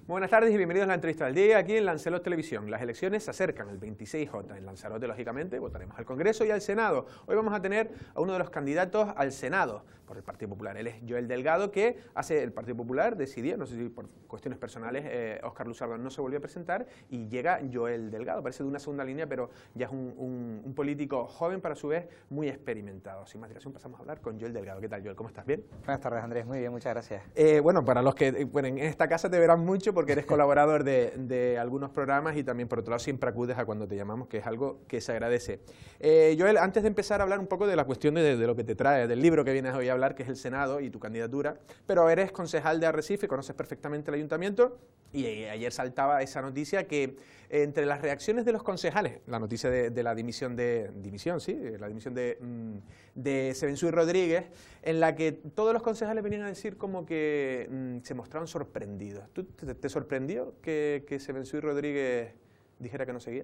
Muy buenas tardes y bienvenidos a la entrevista del día aquí en Lanzarote Televisión. Las elecciones se acercan, el 26J en Lanzarote, lógicamente, votaremos al Congreso y al Senado. Hoy vamos a tener a uno de los candidatos al Senado por el Partido Popular. Él es Joel Delgado, que hace el Partido Popular, decidió, no sé si por cuestiones personales, Óscar Luzardo no se volvió a presentar y llega Joel Delgado. Parece de una segunda línea, pero ya es un político joven, pero a su vez muy experimentado. Sin más dilación pasamos a hablar con Joel Delgado. ¿Qué tal, Joel? ¿Cómo estás? ¿Bien? Buenas tardes, Andrés. Muy bien, muchas gracias. Bueno, para los que en esta casa te verán mucho porque eres colaborador de algunos programas y también, por otro lado, siempre acudes a cuando te llamamos, que es algo que se agradece. Joel, antes de empezar a hablar un poco de la cuestión de lo que te trae, del libro que vienes hoy a hablar, que es el Senado y tu candidatura, pero eres concejal de Arrecife, conoces perfectamente el ayuntamiento y ayer saltaba esa noticia que entre las reacciones de los concejales, la noticia de la dimisión de Sevensui Rodríguez, en la que todos los concejales venían a decir como que se mostraban sorprendidos. ¿Tú te sorprendió que Sevensui Rodríguez dijera que no seguía?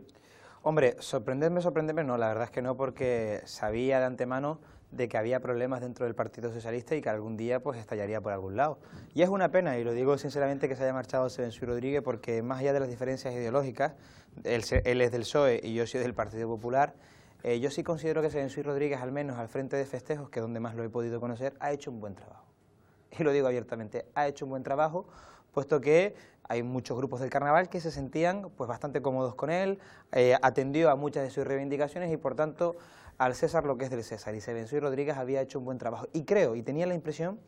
Hombre, sorprenderme no, la verdad es que no, porque sabía de antemano de que había problemas dentro del Partido Socialista y que algún día pues estallaría por algún lado. Y es una pena, y lo digo sinceramente, que se haya marchado Sevensui Rodríguez, porque más allá de las diferencias ideológicas, él es del PSOE y yo soy del Partido Popular, yo sí considero que Sevensui Rodríguez, al menos al frente de festejos, que es donde más lo he podido conocer, ha hecho un buen trabajo. Y lo digo abiertamente, ha hecho un buen trabajo, puesto que hay muchos grupos del carnaval que se sentían pues bastante cómodos con él, atendió a muchas de sus reivindicaciones y por tanto al César lo que es del César, y Sevensui Rodríguez había hecho un buen trabajo. Y creo, y tenía la impresión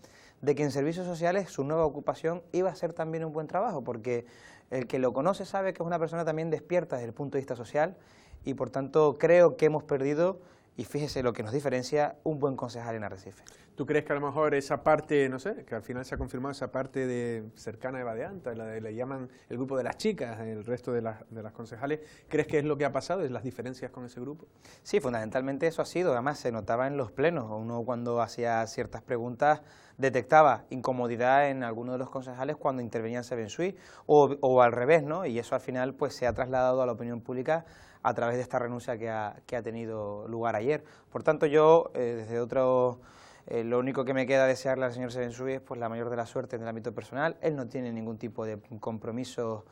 de que en servicios sociales su nueva ocupación iba a ser también un buen trabajo, porque el que lo conoce sabe que es una persona también despierta desde el punto de vista social y por tanto creo que hemos perdido, y fíjese lo que nos diferencia, un buen concejal en Arrecife. ¿Tú crees que a lo mejor esa parte, no sé, que al final se ha confirmado esa parte cercana de Badeanta, le llaman el grupo de las chicas, el resto de las concejales, crees que es lo que ha pasado, es las diferencias con ese grupo? Sí, fundamentalmente eso ha sido, además se notaba en los plenos, uno cuando hacía ciertas preguntas detectaba incomodidad en algunos de los concejales cuando intervenía Sevensui, o al revés, ¿no? Y eso al final pues se ha trasladado a la opinión pública a través de esta renuncia que ha tenido lugar ayer. Por tanto, yo desde otro... lo único que me queda desearle al señor Sevensui es pues la mayor de las suertes en el ámbito personal. Él no tiene ningún tipo de compromiso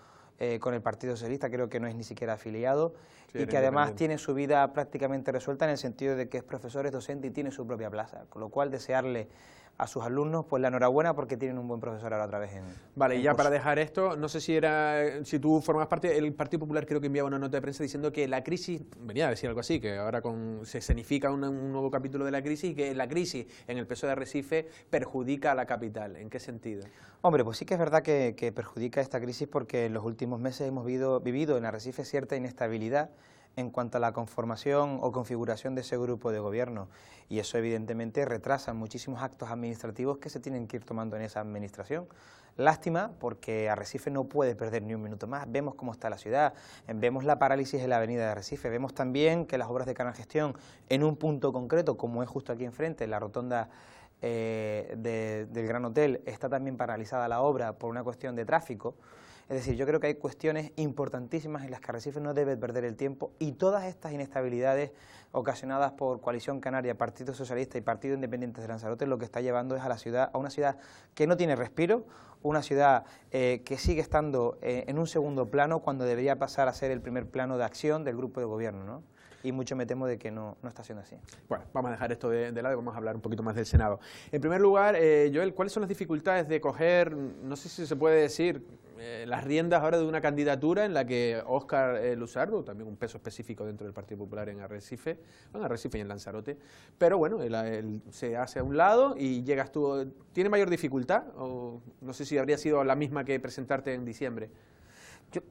con el Partido Socialista, creo que no es ni siquiera afiliado, sí, y que además tiene su vida prácticamente resuelta en el sentido de que es profesor, es docente y tiene su propia plaza, con lo cual desearle a sus alumnos pues la enhorabuena porque tienen un buen profesor ahora otra vez en Vale, y ya curso. para dejar esto, no sé si tú formas parte, el Partido Popular creo que enviaba una nota de prensa diciendo que la crisis, venía a decir algo así, que ahora se escenifica un nuevo capítulo de la crisis y que la crisis en el PSOE de Arrecife perjudica a la capital. ¿En qué sentido? Hombre, pues sí que es verdad que perjudica esta crisis porque en los últimos meses hemos vivido en Arrecife cierta inestabilidad en cuanto a la conformación o configuración de ese grupo de gobierno, y eso evidentemente retrasa muchísimos actos administrativos que se tienen que ir tomando en esa administración. Lástima, porque Arrecife no puede perder ni un minuto más. Vemos cómo está la ciudad, vemos la parálisis en la avenida de Arrecife, vemos también que las obras de canal gestión en un punto concreto, como es justo aquí enfrente, en la rotonda del Gran Hotel, está también paralizada la obra por una cuestión de tráfico. Es decir, yo creo que hay cuestiones importantísimas en las que Arrecife no debe perder el tiempo, y todas estas inestabilidades ocasionadas por Coalición Canaria, Partido Socialista y Partido Independiente de Lanzarote lo que está llevando es a la ciudad, a una ciudad que no tiene respiro, una ciudad que sigue estando en un segundo plano cuando debería pasar a ser el primer plano de acción del grupo de gobierno, ¿no? Y mucho me temo de que no está siendo así. Bueno, vamos a dejar esto de lado y vamos a hablar un poquito más del Senado. En primer lugar, Joel, ¿cuáles son las dificultades de coger, no sé si se puede decir, las riendas ahora de una candidatura en la que Óscar Luzardo, también un peso específico dentro del Partido Popular en Arrecife y en Lanzarote, pero bueno, él se hace a un lado y llegas tú, ¿tiene mayor dificultad? O no sé si habría sido la misma que presentarte en diciembre.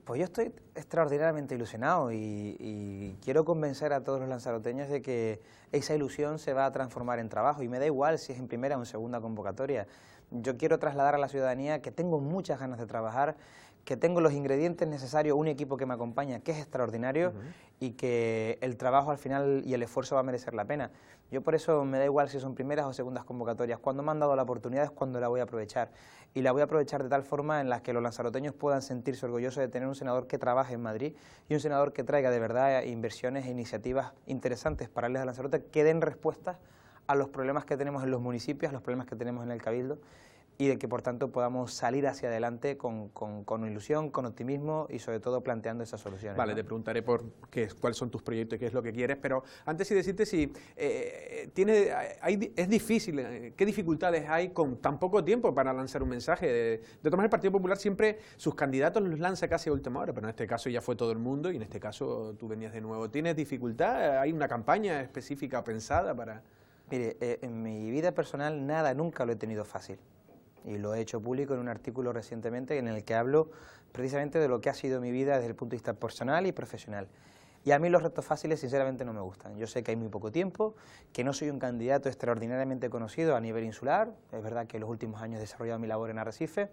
Pues yo estoy extraordinariamente ilusionado y quiero convencer a todos los lanzaroteños de que esa ilusión se va a transformar en trabajo, y me da igual si es en primera o en segunda convocatoria. Yo quiero trasladar a la ciudadanía que tengo muchas ganas de trabajar, que tengo los ingredientes necesarios, un equipo que me acompaña que es extraordinario y que el trabajo al final y el esfuerzo va a merecer la pena. Yo por eso me da igual si son primeras o segundas convocatorias. Cuando me han dado la oportunidad es cuando la voy a aprovechar, y la voy a aprovechar de tal forma en la que los lanzaroteños puedan sentirse orgullosos de tener un senador que trabaje en Madrid y un senador que traiga de verdad inversiones e iniciativas interesantes para darles a Lanzarote, que den respuestas a los problemas que tenemos en los municipios, a los problemas que tenemos en el Cabildo, y de que por tanto podamos salir hacia adelante con ilusión, con optimismo y sobre todo planteando esas soluciones. Vale, ¿no? te preguntaré por cuáles son tus proyectos y qué es lo que quieres, pero antes sí decirte si es difícil, qué dificultades hay con tan poco tiempo para lanzar un mensaje. De todas maneras, el Partido Popular siempre sus candidatos los lanza casi a última hora, pero en este caso ya fue todo el mundo y en este caso tú venías de nuevo. ¿Tienes dificultad? ¿Hay una campaña específica pensada para...? Mire, en mi vida personal nunca lo he tenido fácil. Y lo he hecho público en un artículo recientemente en el que hablo precisamente de lo que ha sido mi vida desde el punto de vista personal y profesional. Y a mí los retos fáciles sinceramente no me gustan. Yo sé que hay muy poco tiempo, que no soy un candidato extraordinariamente conocido a nivel insular. Es verdad que en los últimos años he desarrollado mi labor en Arrecife,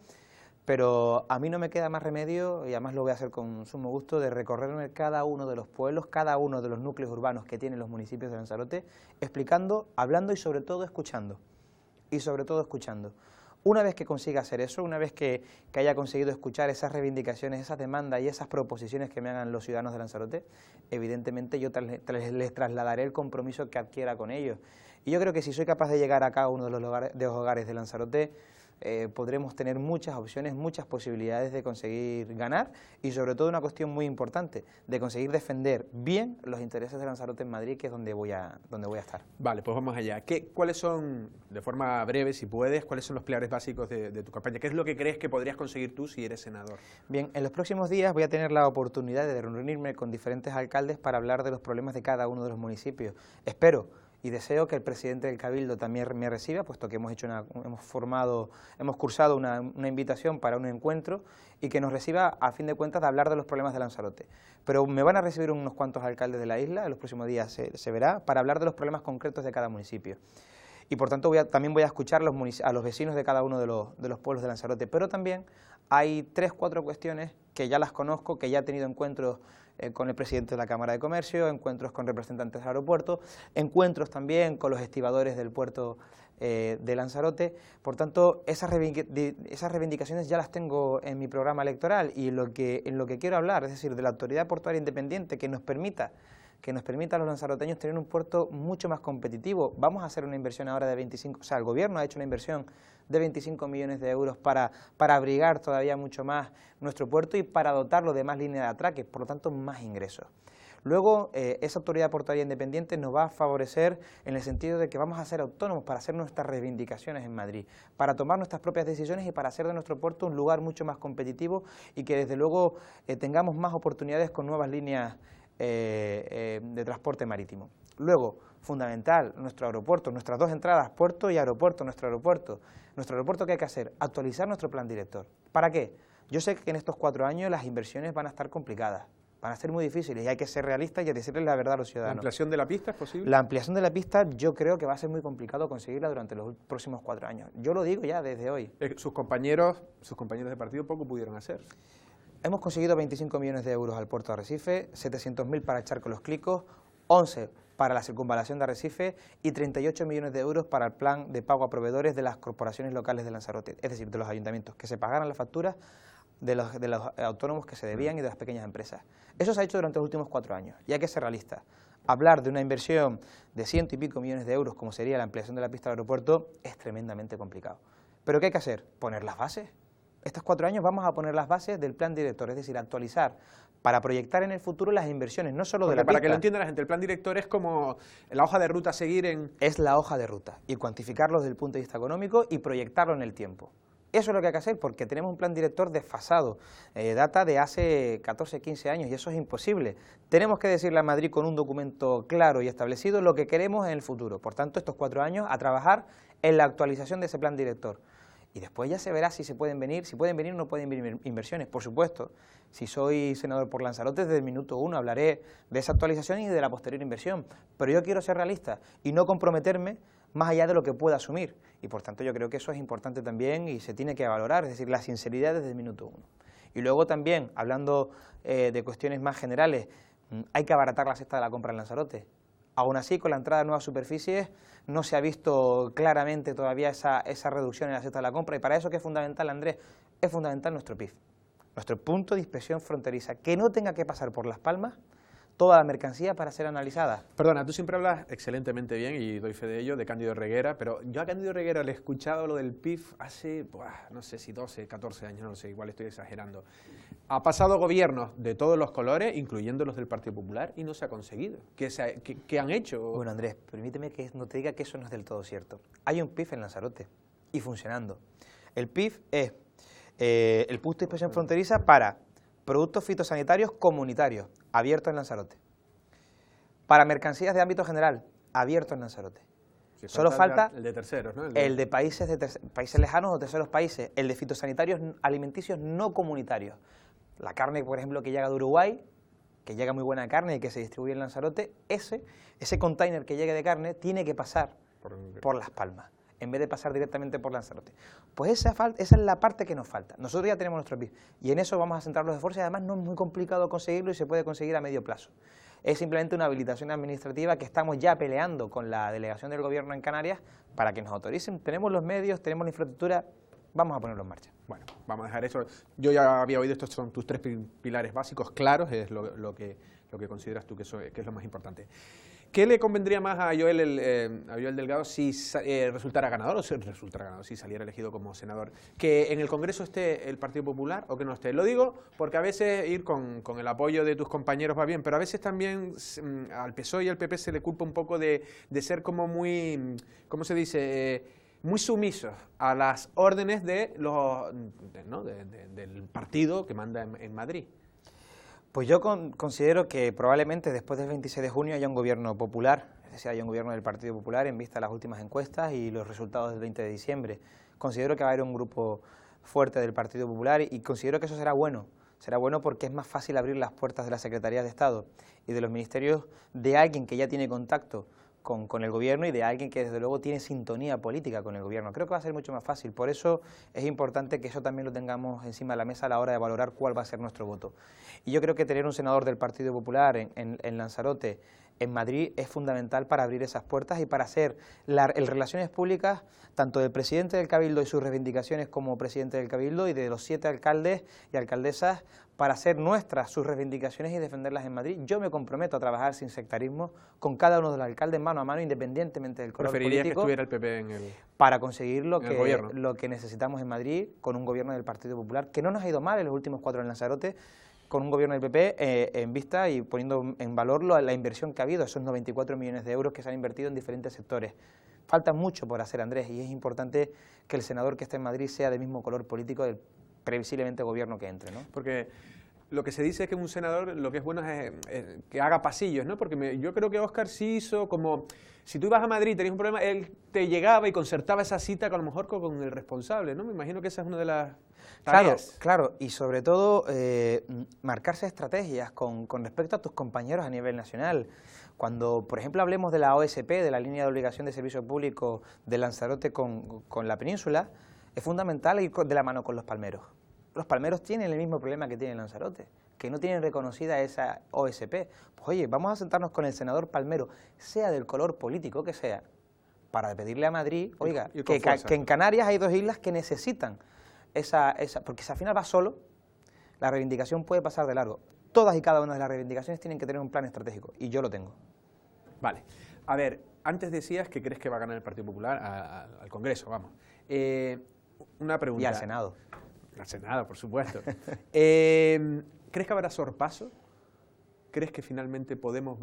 pero a mí no me queda más remedio, y además lo voy a hacer con sumo gusto, de recorrerme cada uno de los pueblos, cada uno de los núcleos urbanos que tienen los municipios de Lanzarote, explicando, hablando y sobre todo escuchando. Una vez que consiga hacer eso, una vez que haya conseguido escuchar esas reivindicaciones, esas demandas y esas proposiciones que me hagan los ciudadanos de Lanzarote, evidentemente yo les trasladaré el compromiso que adquiera con ellos. Y yo creo que si soy capaz de llegar a cada uno de los hogares de Lanzarote, podremos tener muchas opciones, muchas posibilidades de conseguir ganar y sobre todo una cuestión muy importante, de conseguir defender bien los intereses de Lanzarote en Madrid, que es donde voy a estar. Vale, pues vamos allá. ¿Cuáles son, de forma breve si puedes, cuáles son los pilares básicos de tu campaña? ¿Qué es lo que crees que podrías conseguir tú si eres senador? Bien, en los próximos días voy a tener la oportunidad de reunirme con diferentes alcaldes para hablar de los problemas de cada uno de los municipios. Espero y deseo que el presidente del Cabildo también me reciba, puesto que hemos cursado una invitación para un encuentro y que nos reciba a fin de cuentas de hablar de los problemas de Lanzarote. Pero me van a recibir unos cuantos alcaldes de la isla, en los próximos días se verá, para hablar de los problemas concretos de cada municipio. Y por tanto también voy a escuchar a los vecinos de cada uno de los pueblos de Lanzarote, pero también hay 3 o 4 cuestiones que ya las conozco, que ya he tenido encuentros con el presidente de la Cámara de Comercio, encuentros con representantes del aeropuerto, encuentros también con los estibadores del puerto de Lanzarote. Por tanto, esas reivindicaciones ya las tengo en mi programa electoral y en lo que quiero hablar, es decir, de la autoridad portuaria independiente que nos permita a los lanzaroteños tener un puerto mucho más competitivo. Vamos a hacer una inversión ahora de 25, o sea, el gobierno ha hecho una inversión de 25 millones de euros para abrigar todavía mucho más nuestro puerto y para dotarlo de más líneas de atraque, por lo tanto más ingresos. Luego, esa autoridad portuaria independiente nos va a favorecer en el sentido de que vamos a ser autónomos para hacer nuestras reivindicaciones en Madrid, para tomar nuestras propias decisiones y para hacer de nuestro puerto un lugar mucho más competitivo y que desde luego tengamos más oportunidades con nuevas líneas de transporte marítimo. Luego, fundamental, nuestro aeropuerto, nuestras 2 entradas, puerto y aeropuerto, nuestro aeropuerto, ¿qué hay que hacer? Actualizar nuestro plan director. ¿Para qué? Yo sé que en estos 4 años las inversiones van a estar complicadas, van a ser muy difíciles y hay que ser realistas y decirles la verdad a los ciudadanos. ¿La ampliación de la pista es posible? La ampliación de la pista yo creo que va a ser muy complicado conseguirla durante los próximos 4 años. Yo lo digo ya desde hoy. Sus compañeros de partido poco pudieron hacer. Hemos conseguido 25 millones de euros al puerto de Arrecife, 700.000 para echar con los Clicos, 11 para la circunvalación de Arrecife y 38 millones de euros para el plan de pago a proveedores de las corporaciones locales de Lanzarote, es decir, de los ayuntamientos, que se pagaran las facturas de los autónomos que se debían y de las pequeñas empresas. Eso se ha hecho durante los últimos 4 años y hay que ser realistas. Hablar de una inversión de 100 y pico millones de euros, como sería la ampliación de la pista del aeropuerto, es tremendamente complicado. ¿Pero qué hay que hacer? Poner las bases. Estos 4 años vamos a poner las bases del plan director, es decir, actualizar para proyectar en el futuro las inversiones, no solo de la pista. Para que lo entienda la gente, el plan director es como la hoja de ruta a seguir en... Es la hoja de ruta y cuantificarlo desde el punto de vista económico y proyectarlo en el tiempo. Eso es lo que hay que hacer porque tenemos un plan director desfasado, data de hace 14, 15 años y eso es imposible. Tenemos que decirle a Madrid con un documento claro y establecido lo que queremos en el futuro. Por tanto, estos 4 años a trabajar en la actualización de ese plan director. Y después ya se verá si pueden venir o no pueden venir inversiones, por supuesto. Si soy senador por Lanzarote, desde el minuto 1 hablaré de esa actualización y de la posterior inversión. Pero yo quiero ser realista y no comprometerme más allá de lo que pueda asumir. Y por tanto yo creo que eso es importante también y se tiene que valorar, es decir, la sinceridad desde el minuto 1. Y luego también, hablando de cuestiones más generales, hay que abaratar la cesta de la compra en Lanzarote. Aún así, con la entrada de nuevas superficies, no se ha visto claramente todavía esa reducción en la cesta de la compra y para eso que es fundamental, Andrés, es fundamental nuestro PIF, nuestro punto de inspección fronteriza, que no tenga que pasar por Las Palmas toda la mercancía para ser analizada. Perdona, tú siempre hablas excelentemente bien, y doy fe de ello, de Cándido Reguera, pero yo a Cándido Reguera le he escuchado lo del PIB hace, no sé si 12, 14 años, no lo sé, igual estoy exagerando. Ha pasado gobiernos de todos los colores, incluyendo los del Partido Popular, y no se ha conseguido. ¿Qué han hecho? Bueno, Andrés, permíteme que no te diga que eso no es del todo cierto. Hay un PIB en Lanzarote, y funcionando. El PIB es el punto de inspección fronteriza para productos fitosanitarios comunitarios, abierto en Lanzarote. Para mercancías de ámbito general, abierto en Lanzarote. Si Solo falta el de terceros, ¿no? el de países lejanos o terceros países, el de fitosanitarios alimenticios no comunitarios. La carne, por ejemplo, que llega de Uruguay, que llega muy buena carne y que se distribuye en Lanzarote, ese container que llegue de carne tiene que pasar por Las Palmas, en vez de pasar directamente por Lanzarote. Pues esa es la parte que nos falta. Nosotros ya tenemos nuestro PIB y en eso vamos a centrar los esfuerzos y además no es muy complicado conseguirlo y se puede conseguir a medio plazo. Es simplemente una habilitación administrativa que estamos ya peleando con la delegación del Gobierno en Canarias para que nos autoricen. Tenemos los medios, tenemos la infraestructura, vamos a ponerlo en marcha. Bueno, vamos a dejar eso. Yo ya había oído, estos son tus tres pilares básicos claros, es lo que consideras tú que es lo más importante. ¿Qué le convendría más a Joel Delgado si resultara ganador o si resultara ganador, si saliera elegido como senador? ¿Que en el Congreso esté el Partido Popular o que no esté? Lo digo porque a veces ir con el apoyo de tus compañeros va bien, pero a veces también al PSOE y al PP se le culpa un poco de ser como muy, ¿cómo se dice?, muy sumisos a las órdenes del partido que manda en Madrid. Pues yo considero que probablemente después del 26 de junio haya un gobierno popular, es decir, haya un gobierno del Partido Popular en vista de las últimas encuestas y los resultados del 20 de diciembre. Considero que va a haber un grupo fuerte del Partido Popular y considero que eso será bueno. Será bueno porque es más fácil abrir las puertas de la Secretaría de Estado y de los ministerios de alguien que ya tiene contacto con el gobierno y de alguien que desde luego tiene sintonía política con el gobierno. Creo que va a ser mucho más fácil, por eso es importante que eso también lo tengamos encima de la mesa a la hora de valorar cuál va a ser nuestro voto. Y yo creo que tener un senador del Partido Popular en Lanzarote, en Madrid, es fundamental para abrir esas puertas y para hacer relaciones públicas tanto del presidente del Cabildo y sus reivindicaciones como presidente del Cabildo y de los 7 alcaldes y alcaldesas para hacer nuestras sus reivindicaciones y defenderlas en Madrid. Yo me comprometo a trabajar sin sectarismo con cada uno de los alcaldes mano a mano, independientemente del color político. ¿Preferiría que estuviera el PP en el para conseguir lo que necesitamos en Madrid con un gobierno del Partido Popular, que no nos ha ido mal en los últimos 4 en Lanzarote, con un gobierno del PP en vista y poniendo en valor la inversión que ha habido, esos 94 millones de euros que se han invertido en diferentes sectores. Falta mucho por hacer, Andrés, y es importante que el senador que esté en Madrid sea del mismo color político del previsiblemente gobierno que entre, ¿no? Porque lo que se dice es que un senador lo que es bueno es que haga pasillos, ¿no? Porque yo creo que Óscar sí hizo como, si tú ibas a Madrid y tenías un problema, él te llegaba y concertaba esa cita a lo mejor con el responsable, ¿no? Me imagino que esa es una de las tareas. Claro, y sobre todo marcarse estrategias con respecto a tus compañeros a nivel nacional. Cuando, por ejemplo, hablemos de la OSP, de la línea de obligación de servicio público de Lanzarote con la península, es fundamental ir de la mano con los palmeros. Los palmeros tienen el mismo problema que tiene Lanzarote, que no tienen reconocida esa OSP. Pues oye, vamos a sentarnos con el senador palmero, sea del color político que sea, para pedirle a Madrid, oiga, que en Canarias hay 2 islas que necesitan porque si al final va solo, la reivindicación puede pasar de largo. Todas y cada una de las reivindicaciones tienen que tener un plan estratégico, y yo lo tengo. Vale. A ver, antes decías que crees que va a ganar el Partido Popular al Congreso, vamos. Una pregunta. Y al Senado. Al Senado, por supuesto. ¿Crees que habrá sorpaso? ¿Crees que finalmente Podemos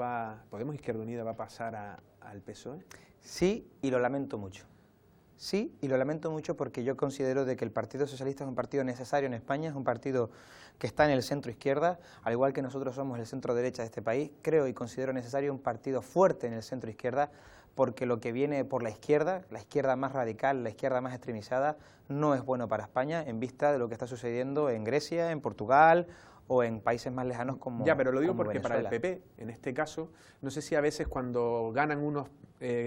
Izquierda Unida va a pasar al PSOE? Sí, y lo lamento mucho. Sí, y lo lamento mucho porque yo considero de que el Partido Socialista es un partido necesario en España, es un partido que está en el centro izquierda, al igual que nosotros somos el centro derecha de este país. Creo y considero necesario un partido fuerte en el centro izquierda, porque lo que viene por la izquierda más radical, la izquierda más extremizada, no es bueno para España en vista de lo que está sucediendo en Grecia, en Portugal o en países más lejanos como Ya, pero lo digo porque Venezuela. Para el PP, en este caso, no sé si a veces cuando ganan unos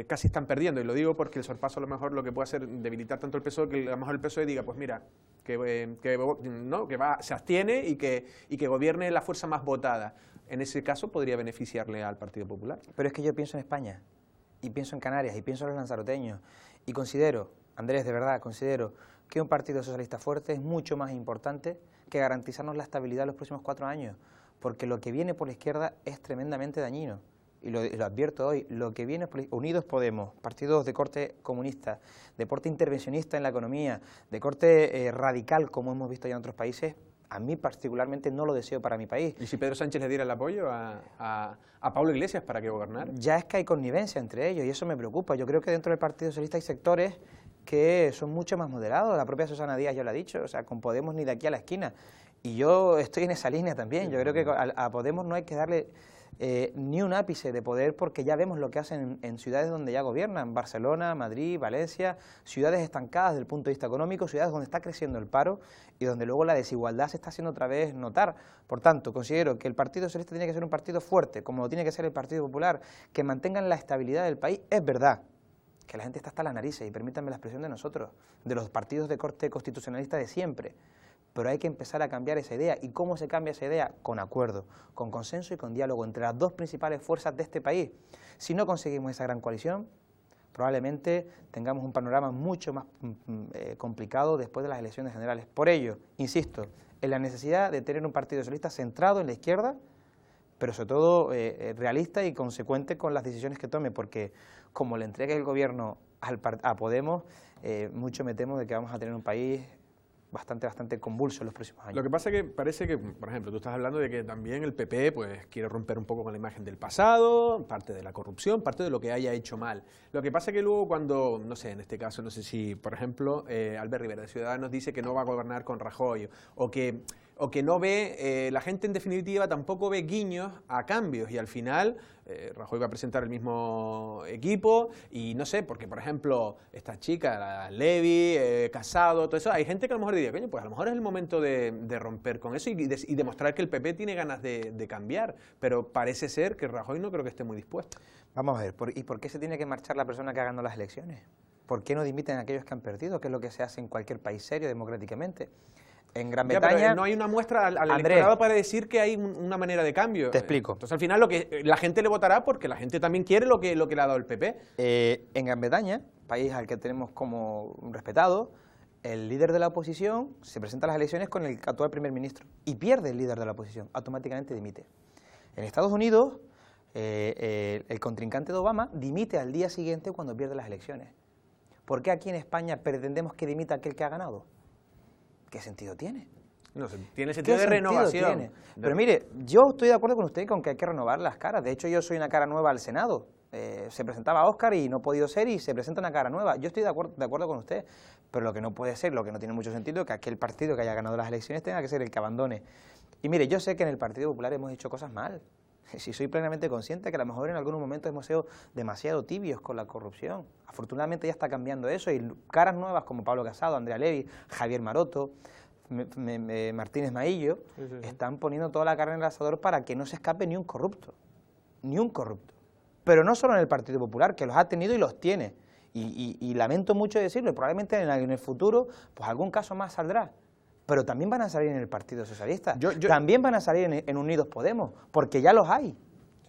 casi están perdiendo, y lo digo porque el sorpaso a lo mejor lo que puede hacer debilitar tanto el PSOE, que a lo mejor el PSOE diga, pues mira, se abstiene y que gobierne la fuerza más votada. En ese caso podría beneficiarle al Partido Popular. Pero es que yo pienso en España, y pienso en Canarias, y pienso en los lanzaroteños, y considero, Andrés, de verdad, considero que un partido socialista fuerte es mucho más importante que garantizarnos la estabilidad en los próximos 4 años, porque lo que viene por la izquierda es tremendamente dañino. Y lo advierto hoy, lo que viene por Unidos Podemos, partidos de corte comunista, de corte intervencionista en la economía, de corte radical, como hemos visto ya en otros países, a mí particularmente no lo deseo para mi país. ¿Y si Pedro Sánchez le diera el apoyo a Pablo Iglesias para que gobernara? Ya es que hay connivencia entre ellos y eso me preocupa. Yo creo que dentro del Partido Socialista hay sectores que son mucho más moderados. La propia Susana Díaz ya lo ha dicho, o sea, con Podemos ni de aquí a la esquina. Y yo estoy en esa línea también. Yo creo que a Podemos no hay que darle ni un ápice de poder, porque ya vemos lo que hacen en ciudades donde ya gobiernan, Barcelona, Madrid, Valencia, ciudades estancadas desde el punto de vista económico, ciudades donde está creciendo el paro y donde luego la desigualdad se está haciendo otra vez notar. Por tanto, considero que el Partido Socialista tiene que ser un partido fuerte, como lo tiene que ser el Partido Popular, que mantengan la estabilidad del país. Es verdad que la gente está hasta las narices, y permítanme la expresión de nosotros, de los partidos de corte constitucionalista de siempre, pero hay que empezar a cambiar esa idea. ¿Y cómo se cambia esa idea? Con acuerdo, con consenso y con diálogo entre las dos principales fuerzas de este país. Si no conseguimos esa gran coalición, probablemente tengamos un panorama mucho más complicado después de las elecciones generales. Por ello, insisto, en la necesidad de tener un partido socialista centrado en la izquierda, pero sobre todo realista y consecuente con las decisiones que tome, porque como le entregue el gobierno a Podemos, mucho me temo de que vamos a tener un país bastante convulso en los próximos años. Lo que pasa es que parece que, por ejemplo, tú estás hablando de que también el PP pues quiere romper un poco con la imagen del pasado, parte de la corrupción, parte de lo que haya hecho mal. Lo que pasa es que luego cuando, no sé, en este caso, no sé si, por ejemplo, Albert Rivera de Ciudadanos dice que no va a gobernar con Rajoy, o que no ve, la gente en definitiva tampoco ve guiños a cambios, y al final Rajoy va a presentar el mismo equipo, y no sé, porque por ejemplo, esta chica, la Levy, Casado, todo eso, hay gente que a lo mejor diría, coño, pues a lo mejor es el momento de romper con eso y demostrar que el PP tiene ganas de cambiar, pero parece ser que Rajoy no creo que esté muy dispuesto. Vamos a ver, ¿y por qué se tiene que marchar la persona que ha ganado las elecciones? ¿Por qué no dimiten a aquellos que han perdido? Que es lo que se hace en cualquier país serio democráticamente. En Gran Bretaña... Pero no hay una muestra al electorado para decir que hay una manera de cambio. Te explico. Entonces al final la gente le votará porque la gente también quiere lo que le ha dado el PP. En Gran Bretaña, país al que tenemos como respetado, el líder de la oposición se presenta a las elecciones con el actual primer ministro y pierde el líder de la oposición, automáticamente dimite. En Estados Unidos, el contrincante de Obama dimite al día siguiente cuando pierde las elecciones. ¿Por qué aquí en España pretendemos que dimita aquel que ha ganado? ¿Qué sentido tiene? No sé, tiene sentido de renovación. Tiene? Pero mire, yo estoy de acuerdo con usted con que hay que renovar las caras. De hecho, yo soy una cara nueva al Senado. Se presentaba Óscar y no ha podido ser, y se presenta una cara nueva. Yo estoy de acuerdo con usted, pero lo que no puede ser, lo que no tiene mucho sentido, es que aquel partido que haya ganado las elecciones tenga que ser el que abandone. Y mire, yo sé que en el Partido Popular hemos hecho cosas mal. Sí, soy plenamente consciente que a lo mejor en algunos momentos hemos sido demasiado tibios con la corrupción. Afortunadamente ya está cambiando eso, y caras nuevas como Pablo Casado, Andrea Levy, Javier Maroto, Martínez Maillo, están poniendo toda la carne en el asador para que no se escape ni un corrupto. Ni un corrupto. Pero no solo en el Partido Popular, que los ha tenido y los tiene. Y lamento mucho decirlo, y probablemente en el futuro pues algún caso más saldrá. Pero también van a salir en el Partido Socialista, también van a salir en Unidos Podemos, porque ya los hay,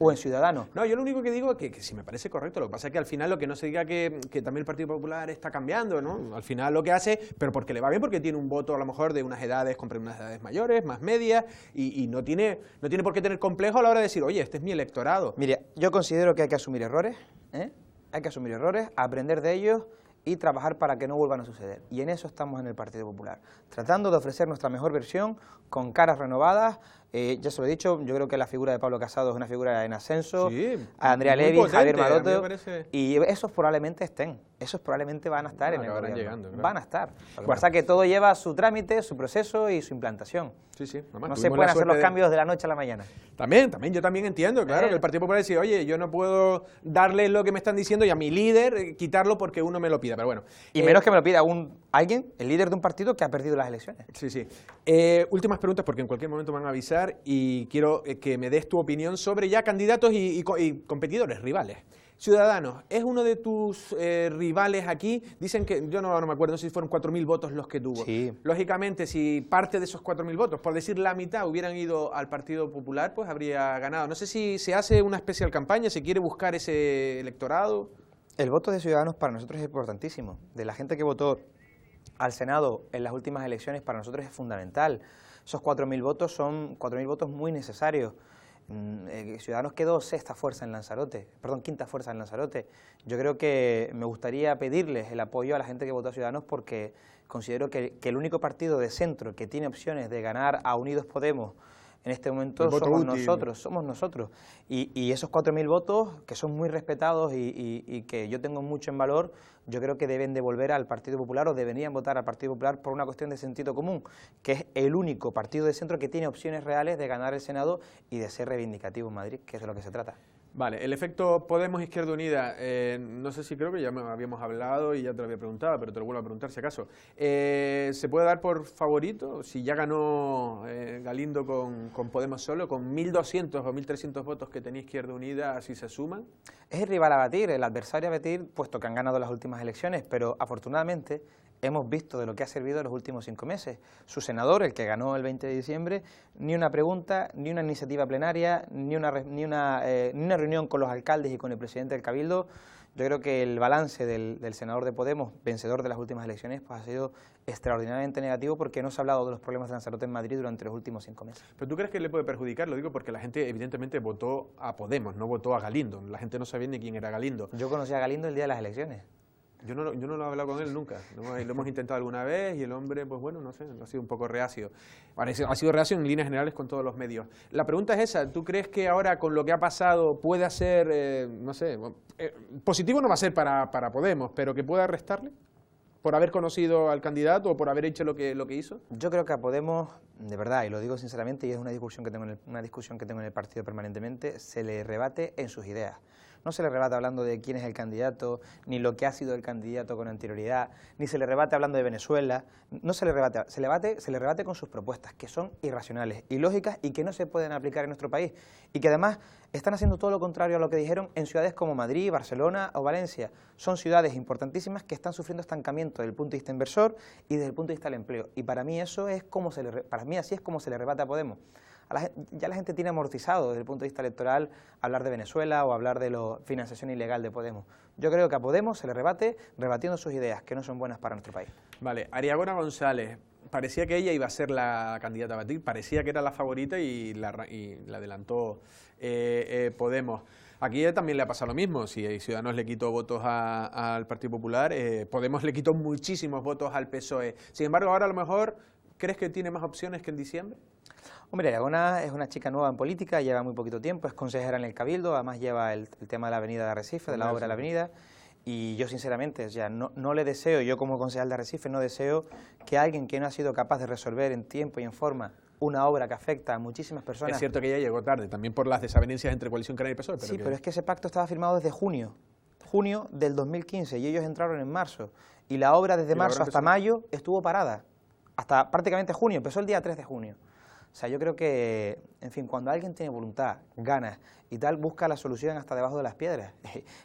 o en Ciudadanos. No, yo lo único que digo es que si me parece correcto, lo que pasa es que al final lo que no se diga que también el Partido Popular está cambiando, ¿no? Al final lo que hace, pero porque le va bien, porque tiene un voto a lo mejor de unas edades, compra unas edades mayores, más medias, y no tiene por qué tener complejo a la hora de decir, oye, este es mi electorado. Mire, yo considero que hay que asumir errores, hay que asumir errores, aprender de ellos y trabajar para que no vuelvan a suceder. Y en eso estamos en el Partido Popular, tratando de ofrecer nuestra mejor versión, con caras renovadas. Ya se lo he dicho, yo creo que la figura de Pablo Casado es una figura en ascenso, sí, Andrea Levy, potente, Javier Maroto, parece... y esos probablemente estén, esos probablemente van a estar en el gobierno. Llegando, claro. Van a estar. Lo que pasa es que todo lleva su trámite, su proceso y su implantación. Sí, no se pueden hacer los cambios de la noche a la mañana. También, yo también entiendo, claro, que el Partido Popular dice, oye, yo no puedo darle lo que me están diciendo y a mi líder quitarlo porque uno me lo pida, pero bueno. Y menos que me lo pida alguien, el líder de un partido que ha perdido las elecciones. Sí. Últimas preguntas, porque en cualquier momento me van a avisar, y quiero que me des tu opinión sobre ya candidatos y competidores, rivales. Ciudadanos, ¿es uno de tus rivales aquí? Dicen que, yo no me acuerdo, no sé si fueron 4.000 votos los que tuvo. Sí. Lógicamente, si parte de esos 4.000 votos, por decir la mitad, hubieran ido al Partido Popular, pues habría ganado. No sé si se hace una especial campaña, se quiere buscar ese electorado. El voto de Ciudadanos para nosotros es importantísimo. De la gente que votó al Senado en las últimas elecciones para nosotros es fundamental. Esos 4.000 votos son 4.000 votos muy necesarios. Ciudadanos quedó quinta fuerza en Lanzarote. Yo creo que me gustaría pedirles el apoyo a la gente que votó a Ciudadanos porque considero que el único partido de centro que tiene opciones de ganar a Unidos Podemos en este momento somos nosotros. Y esos 4.000 votos, que son muy respetados y que yo tengo mucho en valor, yo creo que deben devolver al Partido Popular o deberían votar al Partido Popular por una cuestión de sentido común, que es el único partido de centro que tiene opciones reales de ganar el Senado y de ser reivindicativo en Madrid, que es de lo que se trata. Vale, el efecto Podemos-Izquierda Unida, no sé si creo que ya me habíamos hablado y ya te lo había preguntado, pero te lo vuelvo a preguntar si acaso. ¿Se puede dar por favorito? Si ya ganó Galindo con Podemos solo, con 1.200 o 1.300 votos que tenía Izquierda Unida, así se suman. Es el rival a batir, el adversario a batir, puesto que han ganado las últimas elecciones, pero afortunadamente hemos visto de lo que ha servido en los últimos 5 meses. Su senador, el que ganó el 20 de diciembre, ni una pregunta, ni una iniciativa plenaria, ni una reunión con los alcaldes y con el presidente del Cabildo. Yo creo que el balance del senador de Podemos, vencedor de las últimas elecciones, pues ha sido extraordinariamente negativo porque no se ha hablado de los problemas de Lanzarote en Madrid durante los últimos 5 meses. ¿Pero tú crees que le puede perjudicar? Lo digo porque la gente evidentemente votó a Podemos, no votó a Galindo. La gente no sabía ni quién era Galindo. Yo conocí a Galindo el día de las elecciones. Yo no lo he hablado con él nunca, lo hemos intentado alguna vez y el hombre, pues bueno, no sé, ha sido un poco reacio. Ha sido reacio en líneas generales con todos los medios. La pregunta es esa, ¿tú crees que ahora con lo que ha pasado puede ser, no sé, positivo no va a ser para Podemos, pero que pueda restarle por haber conocido al candidato o por haber hecho lo que hizo? Yo creo que a Podemos, de verdad, y lo digo sinceramente, y es una discusión que tengo en el partido permanentemente, se le rebate en sus ideas. No se le rebate hablando de quién es el candidato, ni lo que ha sido el candidato con anterioridad, ni se le rebate hablando de Venezuela. No se le rebate, se le rebate con sus propuestas, que son irracionales, ilógicas y que no se pueden aplicar en nuestro país. Y que además están haciendo todo lo contrario a lo que dijeron en ciudades como Madrid, Barcelona o Valencia. Son ciudades importantísimas que están sufriendo estancamiento desde el punto de vista inversor y desde el punto de vista del empleo. Y para mí eso es para mí así es como se le rebate a Podemos. Ya la gente tiene amortizado desde el punto de vista electoral hablar de Venezuela o hablar de la financiación ilegal de Podemos. Yo creo que a Podemos se le rebate rebatiendo sus ideas, que no son buenas para nuestro país. Vale, Ariagona González, parecía que ella iba a ser la candidata a batir, parecía que era la favorita y la adelantó Podemos. Aquí también le ha pasado lo mismo, si Ciudadanos le quitó votos al Partido Popular, Podemos le quitó muchísimos votos al PSOE. Sin embargo, ahora a lo mejor, ¿crees que tiene más opciones que en diciembre? Hombre, Ariagona es una chica nueva en política, lleva muy poquito tiempo, es consejera en el Cabildo, además lleva el tema de la avenida de Arrecife, de la obra de la avenida, y yo sinceramente no le deseo, yo como concejal de Arrecife no deseo que alguien que no ha sido capaz de resolver en tiempo y en forma una obra que afecta a muchísimas personas... Es cierto que ella llegó tarde, también por las desavenencias entre Coalición Canaria y PSOE. Pero es que ese pacto estaba firmado desde junio del 2015, y ellos entraron en marzo, y la obra desde marzo hasta mayo estuvo parada, hasta prácticamente junio, empezó el día 3 de junio. O sea, yo creo que, en fin, cuando alguien tiene voluntad, ganas y tal, busca la solución hasta debajo de las piedras.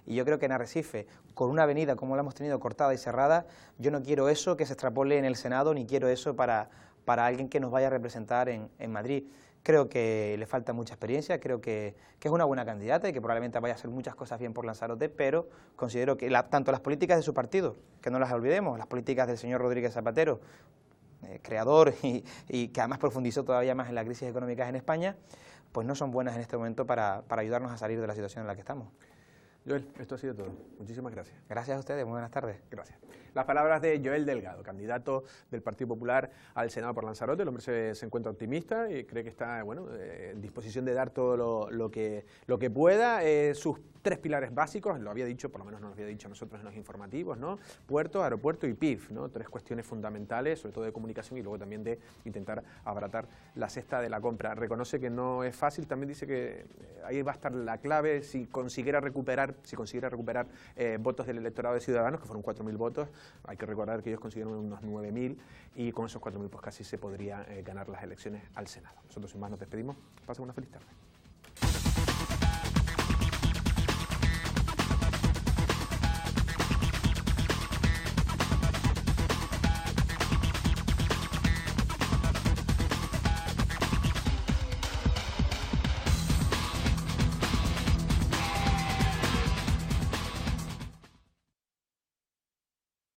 Y yo creo que en Arrecife, con una avenida como la hemos tenido cortada y cerrada, yo no quiero eso que se extrapole en el Senado, ni quiero eso para alguien que nos vaya a representar en Madrid. Creo que le falta mucha experiencia, creo que es una buena candidata y que probablemente vaya a hacer muchas cosas bien por Lanzarote, pero considero que tanto las políticas de su partido, que no las olvidemos, las políticas del señor Rodríguez Zapatero, creador y que además profundizó todavía más en la crisis económica en España, pues no son buenas en este momento para ayudarnos a salir de la situación en la que estamos. Joel, esto ha sido todo. Muchísimas gracias. Gracias a ustedes, muy buenas tardes. Gracias. Las palabras de Joel Delgado, candidato del Partido Popular al Senado por Lanzarote. El hombre se encuentra optimista y cree que está en disposición de dar todo lo que pueda. Sus 3 pilares básicos, lo había dicho, por lo menos nos lo había dicho a nosotros en los informativos, ¿no? Puerto, aeropuerto y PIB, ¿no? 3 cuestiones fundamentales, sobre todo de comunicación y luego también de intentar abaratar la cesta de la compra. Reconoce que no es fácil, también dice que ahí va a estar la clave si consiguiera recuperar votos del electorado de Ciudadanos, que fueron 4.000 votos. Hay que recordar que ellos consiguieron unos 9.000 y con esos 4.000 pues casi se podría ganar las elecciones al Senado. Nosotros sin más nos despedimos. Pasen una feliz tarde.